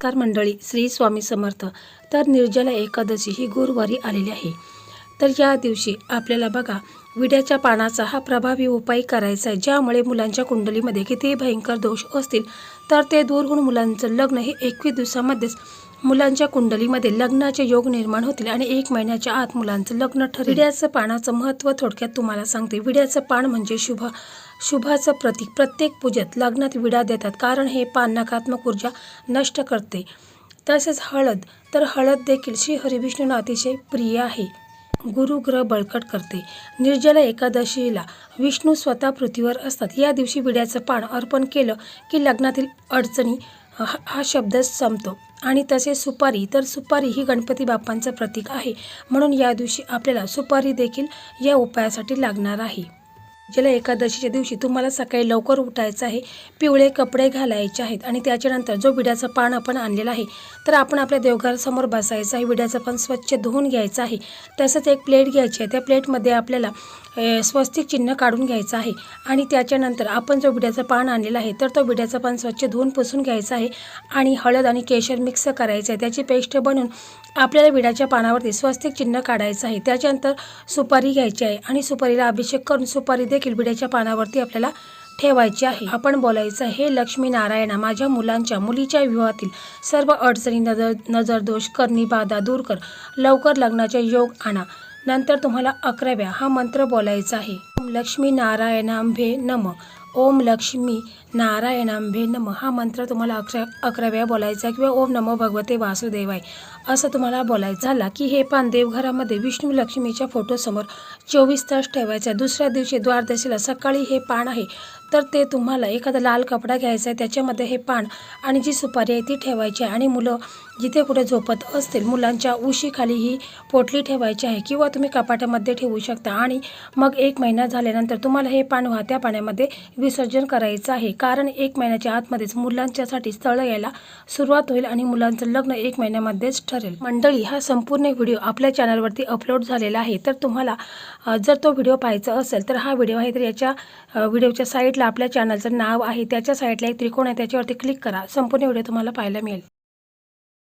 नमस्कार मंडळी, श्री स्वामी समर्थ. तर निर्जला एकादशी ही गुरुवारी आलेली आहे. तर या दिवशी आपल्याला बघा विड्याच्या पानाचा हा प्रभावी उपाय करायचा आहे, ज्यामुळे मुलांच्या कुंडलीमध्ये कितीही भयंकर दोष असतील तर ते दूर होऊन मुलांचं लग्न हे 21 दिवसामध्येच मुलांच्या कुंडलीमध्ये लग्नाचे योग निर्माण होतील आणि 1 महिन्याच्या आत मुलांचं लग्न ठरेल. विड्याचं पानाचं महत्त्व थोडक्यात तुम्हाला सांगते. विड्याचं पान म्हणजे शुभाचं प्रतीक. प्रत्येक पूजेत लग्नात विडा देतात, कारण हे पान नकारात्मक ऊर्जा नष्ट करते. तसेच हळद देखील श्री हरिविष्णूंना अतिशय प्रिय आहे. गुरुग्रह बळकट करते. निर्जला एकादशीला विष्णू स्वतः पृथ्वीवर असतात. या दिवशी विड्याचं पान अर्पण केलं की लग्नातील अडचणी हा शब्द संपतो. आणि तसे सुपारी ही गणपती बाप्पांचं प्रतीक आहे, म्हणून या दिवशी आपल्याला सुपारी देखील या उपायासाठी लागणार आहे. निर्जला एकादशीच्या दिवशी तुम्हाला सकाळी लवकर उठायचं आहे, पिवळे कपडे घालायचे आहेत आणि त्याच्यानंतर जो विड्याचं पान आपण आणलेलं आहे तर आपण आपल्या देवघरासमोर बसायचं आहे. विड्याचं पान स्वच्छ धुवून घ्यायचं आहे. तसंच एक प्लेट घ्यायची आहे. त्या प्लेटमध्ये आपल्याला स्वस्तिक चिन्ह काढून घ्यायचं आहे आणि त्याच्यानंतर आपण जो विड्याचं पान आणलेलं आहे तर तो विड्याचं पान स्वच्छ धुवून पुसून घ्यायचं आहे आणि हळद आणि केशर मिक्स करायचं आहे. त्याची पेस्ट बनवून आपल्याला विड्याच्या पानावरती स्वस्तिक चिन्ह काढायचं आहे. त्याच्यानंतर सुपारी घ्यायची आहे आणि सुपारीला अभिषेक करून सुपारी देखील विड्याच्या पानावरती आपल्याला ठेवायची आहे. आपण बोलायचं, हे लक्ष्मी नारायणा, माझ्या मुलीच्या विवाहातील सर्व अडचणी, नजरदोष, करणी बाधा दूर कर. लवकर लग्नाचे योग आणा. नंतर तुम्हाला 11 वेळा हा मंत्र बोलायचा आहे. ओम लक्ष्मी नारायणांभे नमः. ओम लक्ष्मी नारायणांभे नमः हा मंत्र तुम्हाला 11 वेळा बोलायचा किंवा ओम नमो भगवते वासुदेवाय असं तुम्हाला बोलायचं. झाला की हे पान देवघरामध्ये विष्णू लक्ष्मीच्या फोटोसमोर 24 तास ठेवायचं आहे. दुसऱ्या दिवशी द्वादशीला सकाळी हे पान आहे तर ते तुम्हाला एखादा लाल कपडा घ्यायचा आहे, त्याच्यामध्ये हे पान आणि जी सुपारी आहे ती ठेवायची आहे आणि मुलं जिथे कुठे झोपत असतील मुलांच्या उशीखाली ही पोटली ठेवायची आहे किंवा तुम्ही कपाटामध्ये ठेवू शकता. आणि मग 1 महिना झाल्यानंतर तुम्हाला हे पान वाहत्या पाण्यामध्ये विसर्जन करायचं आहे, कारण 1 महिन्याच्या आतमध्येच मुलांच्यासाठी स्थळ यायला सुरुवात होईल आणि मुलांचं लग्न 1 महिन्यामध्येच ठरेल. मंडळी, हा संपूर्ण व्हिडिओ आपल्या चॅनलवरती अपलोड झालेला आहे. तर तुम्हाला जर तो व्हिडिओ पाहायचा असेल तर हा व्हिडिओ आहे, तर याच्या व्हिडिओच्या साईडला आपल्या चॅनलचं नाव आहे, त्याच्या साईडला एक त्रिकोण आहे, त्याच्यावरती क्लिक करा. संपूर्ण व्हिडिओ तुम्हाला पाहायला मिळेल.